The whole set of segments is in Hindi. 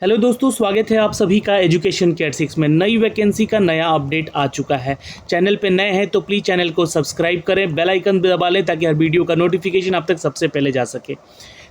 हेलो दोस्तों, स्वागत है आप सभी का एजुकेशन केयर 6 में। नई वैकेंसी का नया अपडेट आ चुका है। चैनल पे नए हैं तो प्लीज़ चैनल को सब्सक्राइब करें, बेल आइकन दबा लें ताकि हर वीडियो का नोटिफिकेशन आप तक सबसे पहले जा सके।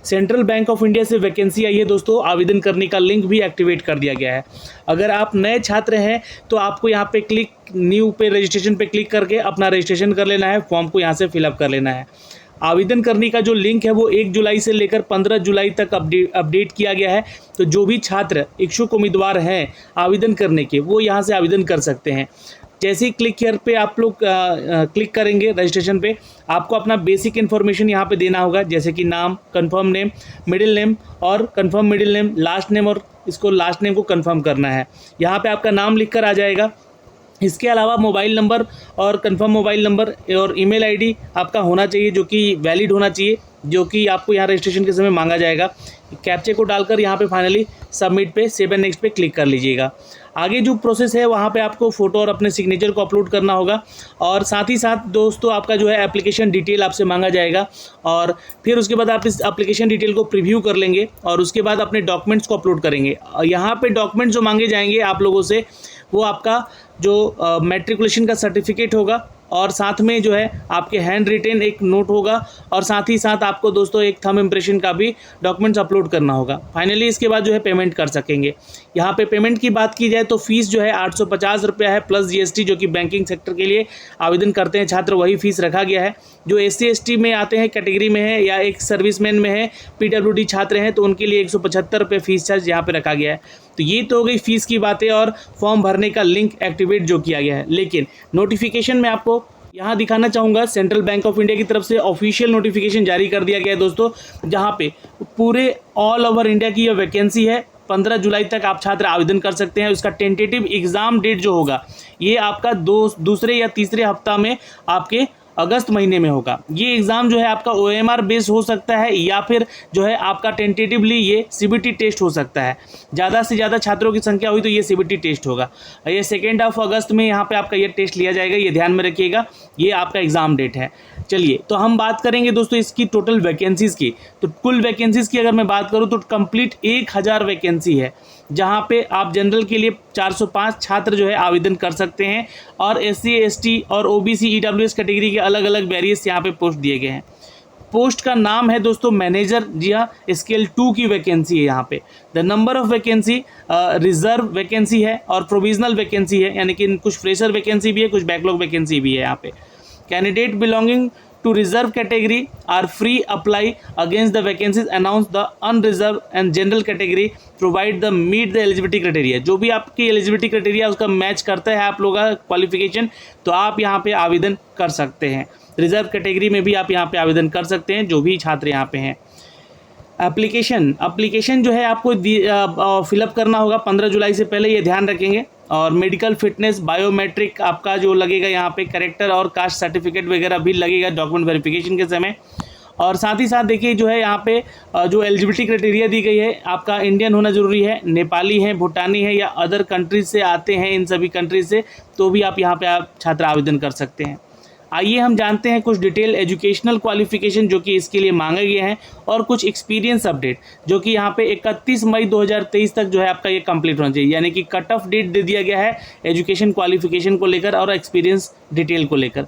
सेंट्रल बैंक ऑफ इंडिया से वैकेंसी आई है दोस्तों। आवेदन करने का लिंक भी एक्टिवेट कर दिया गया है। अगर आप नए छात्र हैं तो आपको यहाँ पे क्लिक न्यू पे रजिस्ट्रेशन पे क्लिक करके अपना रजिस्ट्रेशन कर लेना है। फॉर्म को यहाँ से फिलअप कर लेना है। आवेदन करने का जो लिंक है वो 1 जुलाई से लेकर 15 जुलाई तक अपडेट किया गया है। तो जो भी छात्र इच्छुक उम्मीदवार हैं आवेदन करने के, वो यहाँ से आवेदन कर सकते हैं। जैसे ही क्लिक हियर पे आप लोग क्लिक करेंगे रजिस्ट्रेशन पे, आपको अपना बेसिक इन्फॉर्मेशन यहाँ पे देना होगा, जैसे कि नाम, कंफर्म नेम, मिडिल नेम और confirm middle name, last name, और इसको लास्ट नेम को कंफर्म करना है। यहाँ पे आपका नाम लिख कर आ जाएगा। इसके अलावा मोबाइल नंबर और कंफर्म मोबाइल नंबर और ईमेल आईडी आपका होना चाहिए, जो कि वैलिड होना चाहिए, जो कि आपको यहाँ रजिस्ट्रेशन के समय मांगा जाएगा। कैप्चे को डालकर यहाँ पे फाइनली सबमिट पे सेव एंड नेक्स्ट पे क्लिक कर लीजिएगा। आगे जो प्रोसेस है वहाँ पे आपको फ़ोटो और अपने सिग्नेचर को अपलोड करना होगा, और साथ ही साथ दोस्तों आपका जो है एप्लीकेशन डिटेल आपसे मांगा जाएगा, और फिर उसके बाद आप इस एप्लीकेशन डिटेल को प्रीव्यू कर लेंगे और उसके बाद अपने डॉक्यूमेंट्स को अपलोड करेंगे। यहाँ पे डॉक्यूमेंट्स जो मांगे जाएंगे आप लोगों से, वो आपका जो मैट्रिकुलेशन का सर्टिफिकेट होगा, और साथ में जो है आपके हैंड रिटेन एक नोट होगा, और साथ ही साथ आपको दोस्तों एक थंब इम्प्रेशन का भी डॉक्यूमेंट्स अपलोड करना होगा। फाइनली इसके बाद जो है पेमेंट कर सकेंगे। यहाँ पे पेमेंट की बात की जाए तो फीस जो है 850 रुपया है प्लस जीएसटी, जो कि बैंकिंग सेक्टर के लिए आवेदन करते हैं छात्र, वही फीस रखा गया है। जो SC ST में आते हैं कैटेगरी में है, या एक सर्विसमैन में है, PWD छात्र हैं, तो उनके लिए 175 रुपये फीस चार्ज यहाँ पे रखा गया है। तो ये तो हो गई फीस की बातें और फॉर्म भरने का लिंक एक्टिवेट जो किया गया है। लेकिन नोटिफिकेशन में आपको यहाँ दिखाना चाहूँगा, सेंट्रल बैंक ऑफ इंडिया की तरफ से ऑफिशियल नोटिफिकेशन जारी कर दिया गया है दोस्तों, जहाँ पे पूरे ऑल ओवर इंडिया की यह वैकेंसी है। 15 जुलाई तक आप छात्र आवेदन कर सकते हैं। उसका टेंटेटिव एग्ज़ाम डेट जो होगा ये आपका दूसरे या तीसरे हफ्ता में आपके अगस्त महीने में होगा। ये एग्ज़ाम जो है आपका OMR बेस्ड हो सकता है, या फिर जो है आपका टेंटेटिवली ये CBT टेस्ट हो सकता है। ज़्यादा से ज़्यादा छात्रों की संख्या हुई तो ये CBT टेस्ट होगा। ये 2 अगस्त में यहाँ पे आपका ये टेस्ट लिया जाएगा, ये ध्यान में रखिएगा। ये आपका एग्ज़ाम डेट है। चलिए, तो हम बात करेंगे दोस्तों इसकी टोटल वैकेंसीज़ की। तो कुल वैकेंसीज़ की अगर मैं बात करूँ तो कंप्लीट 1000 वैकेंसी है, जहाँ पे आप जनरल के लिए 405 छात्र जो है आवेदन कर सकते हैं, और SC ST और OBC EWS कैटेगरी के अलग अलग वेरियस यहाँ पे पोस्ट दिए गए हैं। पोस्ट का नाम है दोस्तों मैनेजर। जी हाँ, स्केल 2 की वैकेंसी है यहाँ पे। The number of vacancy reserve vacancy है और प्रोविजनल वैकेंसी है, यानी कि कुछ फ्रेशर वैकेंसी भी है, कुछ बैकलॉग वैकेंसी भी है यहाँ पे। Candidate belonging to reserve category are free apply against the vacancies announced the unreserved and general category provide the meet the eligibility criteria। जो भी आपकी eligibility criteria उसका मैच करता है आप लोगों का क्वालिफिकेशन, तो आप यहाँ पे आवेदन कर सकते हैं। रिजर्व कैटेगरी में भी आप यहाँ पे आवेदन कर सकते हैं, जो भी छात्र यहाँ पे हैं। एप्लीकेशन जो है आपको फिलअप करना होगा 15 जुलाई से पहले, ये ध्यान रखेंगे। और मेडिकल फिटनेस, बायोमेट्रिक आपका जो लगेगा यहाँ पे, करेक्टर और कास्ट सर्टिफिकेट वगैरह भी लगेगा डॉक्यूमेंट वेरिफिकेशन के समय। और साथ ही साथ देखिए जो है यहाँ पे जो एलिजिबिलिटी क्राइटेरिया दी गई है, आपका इंडियन होना ज़रूरी है, नेपाली है, भूटानी है, या अदर कंट्रीज से आते हैं, इन सभी कंट्रीज से, तो भी आप यहाँ पे आप छात्र आवेदन कर सकते हैं। आइए हम जानते हैं कुछ डिटेल एजुकेशनल क्वालिफिकेशन जो कि इसके लिए मांगे गए हैं, और कुछ एक्सपीरियंस अपडेट जो कि यहाँ पे 31 मई 2023 तक जो है आपका ये कंप्लीट होना चाहिए, यानी कि कट ऑफ डेट दे दिया गया है एजुकेशन क्वालिफिकेशन को लेकर और एक्सपीरियंस डिटेल को लेकर।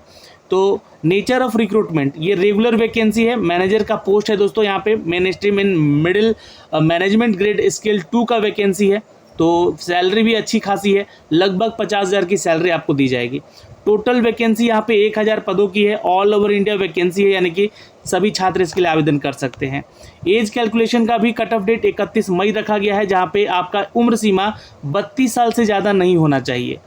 तो नेचर ऑफ रिक्रूटमेंट, ये रेगुलर वैकेंसी है, मैनेजर का पोस्ट है दोस्तों। यहाँ पे main stream in middle management grade scale 2 का वैकेंसी है, तो सैलरी भी अच्छी खासी है, लगभग 50,000 की सैलरी आपको दी जाएगी। टोटल वैकेंसी यहाँ पे 1000 पदों की है, ऑल ओवर इंडिया वैकेंसी है, यानी कि सभी छात्र इसके लिए आवेदन कर सकते हैं। एज कैलकुलेशन का भी कट ऑफ डेट 31 मई रखा गया है, जहाँ पे आपका उम्र सीमा 32 साल से ज़्यादा नहीं होना चाहिए।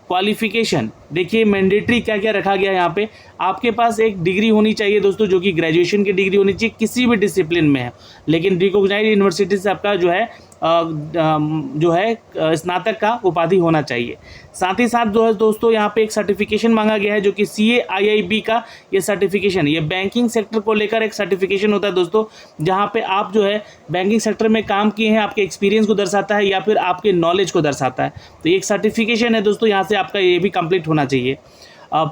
क्वालिफिकेशन देखिए मैंडेटरी क्या क्या रखा गया है यहाँ पे। आपके पास एक डिग्री होनी चाहिए दोस्तों, जो कि ग्रेजुएशन की डिग्री होनी चाहिए किसी भी डिसिप्लिन में है, लेकिन रिकॉग्नाइज्ड यूनिवर्सिटी से आपका जो है स्नातक का उपाधि होना चाहिए। साथ ही साथ जो है दोस्तों यहाँ पे एक सर्टिफिकेशन मांगा गया है, जो कि CAIIB का ये सर्टिफिकेशन, ये बैंकिंग सेक्टर को लेकर एक सर्टिफिकेशन होता है दोस्तों, जहाँ पे आप जो है बैंकिंग सेक्टर में काम किए हैं, आपके एक्सपीरियंस को दर्शाता है या फिर आपके नॉलेज को दर्शाता है। तो ये एक सर्टिफिकेशन है दोस्तों, यहाँ से आपका ये भी कंप्लीट होना चाहिए।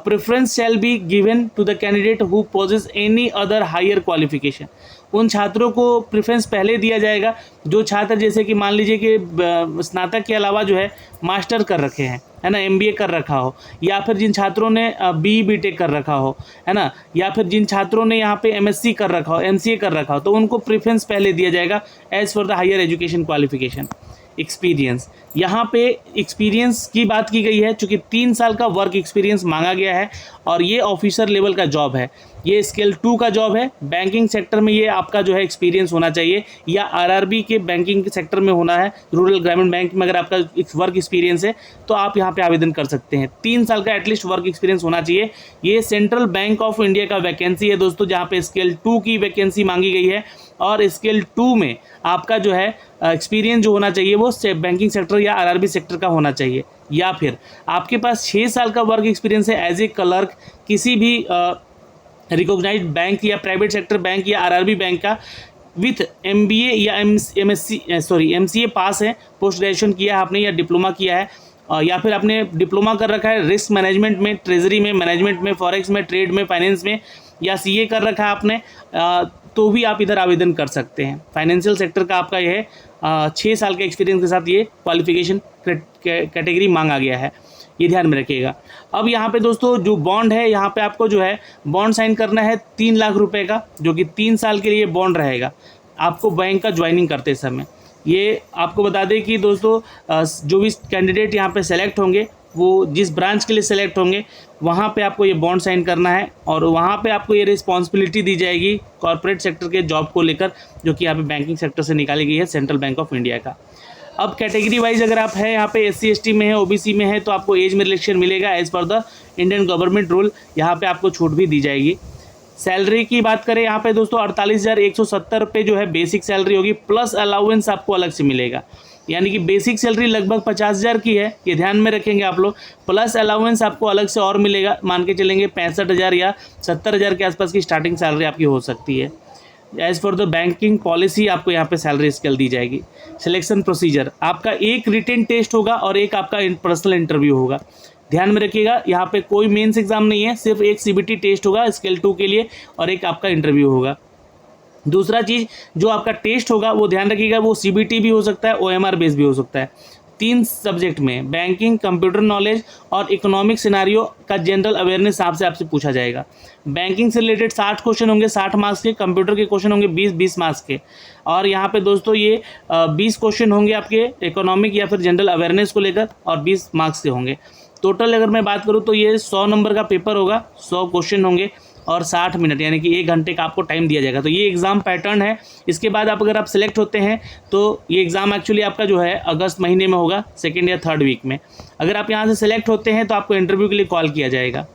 preference shall be given to the candidate who possesses any other higher qualification। उन छात्रों को प्रेफरेंस पहले दिया जाएगा जो छात्र जैसे कि मान लीजिए कि स्नातक के अलावा जो है मास्टर कर रखे हैं, है ना, MBA कर रखा हो, या फिर जिन छात्रों ने BE BTech कर रखा हो, है ना, या फिर जिन छात्रों ने यहाँ पे MSc कर रखा हो, MCA कर रखा हो, तो उनको प्रेफरेंस पहले दिया जाएगा as for the higher education qualification. Experience, यहाँ पे एक्सपीरियंस की बात की गई है चूँकि 3 साल का वर्क एक्सपीरियंस मांगा गया है और ये ऑफिसर लेवल का जॉब है, ये स्केल 2 का जॉब है। बैंकिंग सेक्टर में ये आपका जो है एक्सपीरियंस होना चाहिए या RRB के बैंकिंग सेक्टर में होना है, रूरल ग्रामीण बैंक में अगर आपका वर्क एक्सपीरियंस है तो आप यहाँ पे आवेदन कर सकते हैं। 3 साल का एटलीस्ट वर्क एक्सपीरियंस होना चाहिए। ये सेंट्रल बैंक ऑफ इंडिया का वैकेंसी है दोस्तों, जहाँ पे स्केल 2 की वैकेंसी मांगी गई है और स्केल 2 में आपका जो है एक्सपीरियंस जो होना चाहिए वो बैंकिंग सेक्टर या RRB सेक्टर का होना चाहिए, या फिर आपके पास 6 साल का वर्क एक्सपीरियंस है एज ए क्लर्क किसी भी रिकॉग्नाइज्ड बैंक या प्राइवेट सेक्टर बैंक या RRB बैंक का, विथ MBA या MCA पास है, पोस्ट ग्रेजुएशन किया है आपने या डिप्लोमा किया है, या फिर आपने डिप्लोमा कर रखा है रिस्क मैनेजमेंट में, ट्रेजरी में, मैनेजमेंट में, फॉरेक्स में, ट्रेड में, फाइनेंस में, या CA कर रखा है आपने, तो भी आप इधर आवेदन कर सकते हैं। फाइनेंशियल सेक्टर का आपका यह 6 साल के एक्सपीरियंस के साथ ये क्वालिफिकेशन कैटेगरी मांगा गया है, ये ध्यान में रखिएगा। अब यहाँ पे दोस्तों जो बॉन्ड है, यहाँ पे आपको जो है बॉन्ड साइन करना है 3 लाख रुपए का, जो कि 3 साल के लिए बॉन्ड रहेगा आपको बैंक का ज्वाइनिंग करते समय। ये आपको बता दें कि दोस्तों जो भी कैंडिडेट यहाँ पे सेलेक्ट होंगे वो जिस ब्रांच के लिए सेलेक्ट होंगे वहाँ पे आपको ये बॉन्ड साइन करना है और वहाँ पे आपको ये रिस्पॉन्सिबिलिटी दी जाएगी कॉर्पोरेट सेक्टर के जॉब को लेकर, जो कि यहाँ पे बैंकिंग सेक्टर से निकाली गई है सेंट्रल बैंक ऑफ इंडिया का। अब कैटेगरी वाइज अगर आप है यहाँ पे SC ST में है, OBC में है, तो आपको एज में रिलेक्शन मिलेगा as per the Indian government rule, यहाँ पे आपको छूट भी दी जाएगी। सैलरी की बात करें यहाँ पे दोस्तों 48,170 रुपये जो है बेसिक सैलरी होगी, प्लस अलाउंस आपको अलग से मिलेगा, यानी कि बेसिक सैलरी लगभग 50,000 की है, ये ध्यान में रखेंगे आप लोग, प्लस अलाउंस आपको अलग से और मिलेगा, मान के चलेंगे 65,000 या 70,000 के आसपास की स्टार्टिंग सैलरी आपकी हो सकती है। As for the banking policy आपको यहाँ पे सैलरी स्केल दी जाएगी। सिलेक्शन प्रोसीजर, आपका एक रिटन टेस्ट होगा और एक आपका पर्सनल इंटरव्यू होगा, ध्यान में रखिएगा। यहाँ पे कोई मेंस एग्जाम नहीं है, सिर्फ एक CBT टेस्ट होगा स्केल 2 के लिए और एक आपका इंटरव्यू होगा। दूसरा चीज़ जो आपका टेस्ट होगा वो ध्यान रखिएगा, वो CBT भी हो सकता है, OMR बेस भी हो सकता है। 3 सब्जेक्ट में बैंकिंग, कंप्यूटर नॉलेज और इकोनॉमिक सिनारियो का जनरल अवेयरनेस आपसे पूछा जाएगा। बैंकिंग से रिलेटेड 60 क्वेश्चन होंगे 60 मार्क्स के, कंप्यूटर के क्वेश्चन होंगे 20 मार्क्स के, और यहाँ पे दोस्तों ये 20 क्वेश्चन होंगे आपके इकोनॉमिक या फिर जनरल अवेयरनेस को लेकर और 20 मार्क्स के होंगे। टोटल अगर मैं बात करूँ तो ये 100 नंबर का पेपर होगा, 100 क्वेश्चन होंगे और 60 मिनट यानी कि 1 घंटे का आपको टाइम दिया जाएगा। तो ये एग्ज़ाम पैटर्न है। इसके बाद अगर आप सिलेक्ट होते हैं तो ये एग्ज़ाम एक्चुअली आपका जो है अगस्त महीने में होगा, 2nd या 3rd वीक में। अगर आप यहाँ से सिलेक्ट होते हैं तो आपको इंटरव्यू के लिए कॉल किया जाएगा।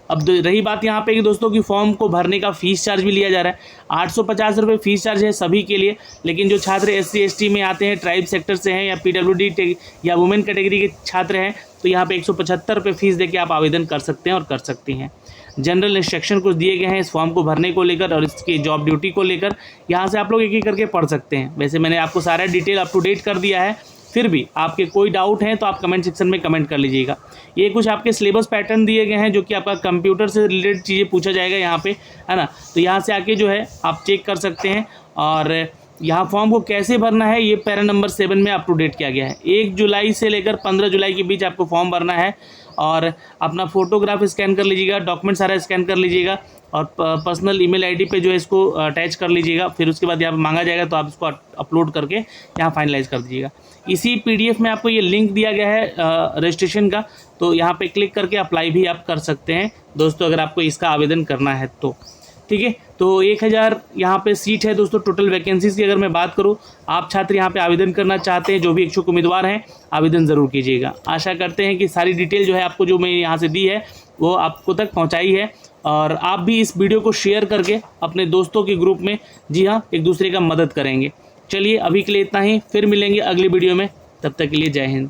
अब रही बात यहाँ पे कि दोस्तों कि फॉर्म को भरने का फ़ीस चार्ज भी लिया जा रहा है। 850 रुपये फ़ीस चार्ज है सभी के लिए, लेकिन जो छात्र SC ST में आते हैं, ट्राइब सेक्टर से हैं या PWD या वुमेन कैटेगरी के छात्र हैं, तो यहाँ पे 175 रुपये फ़ीस देके आप आवेदन कर सकते हैं और कर सकती हैं। जनरल इंस्ट्रक्शन कुछ दिए गए हैं इस फॉर्म को भरने को लेकर और इसकी जॉब ड्यूटी को लेकर, यहाँ से आप लोग एक एक करके पढ़ सकते हैं। वैसे मैंने आपको सारा डिटेल अप टू डेट कर दिया है, फिर भी आपके कोई डाउट हैं तो आप कमेंट सेक्शन में कमेंट कर लीजिएगा। ये कुछ आपके सिलेबस पैटर्न दिए गए हैं जो कि आपका कंप्यूटर से रिलेटेड चीज़ें पूछा जाएगा यहाँ पे, है ना, तो यहाँ से आके जो है आप चेक कर सकते हैं। और यहाँ फॉर्म को कैसे भरना है ये पैरा नंबर 7 में अप टू डेट किया गया है। 1 जुलाई से लेकर 15 जुलाई के बीच आपको फॉर्म भरना है और अपना फ़ोटोग्राफ स्कैन कर लीजिएगा, डॉक्यूमेंट सारा स्कैन कर लीजिएगा और पर्सनल ईमेल आईडी पे जो है इसको अटैच कर लीजिएगा। फिर उसके बाद यहाँ पे मांगा जाएगा तो आप इसको अपलोड करके यहाँ फाइनलाइज़ कर दीजिएगा। इसी PDF में आपको ये लिंक दिया गया है रजिस्ट्रेशन का, तो यहाँ पे क्लिक करके अप्लाई भी आप कर सकते हैं दोस्तों, अगर आपको इसका आवेदन करना है तो। ठीक है, तो 1000 यहाँ पे सीट है दोस्तों टोटल वैकेंसीज़ की। अगर मैं बात करूँ, आप छात्र यहाँ पे आवेदन करना चाहते हैं, जो भी इच्छुक उम्मीदवार हैं, आवेदन ज़रूर कीजिएगा। आशा करते हैं कि सारी डिटेल जो है आपको जो मैं यहाँ से दी है वो आपको तक पहुँचाई है और आप भी इस वीडियो को शेयर करके अपने दोस्तों के ग्रुप में, जी हाँ, एक दूसरे का मदद करेंगे। चलिए अभी के लिए इतना ही, फिर मिलेंगे अगली वीडियो में, तब तक के लिए जय हिंद।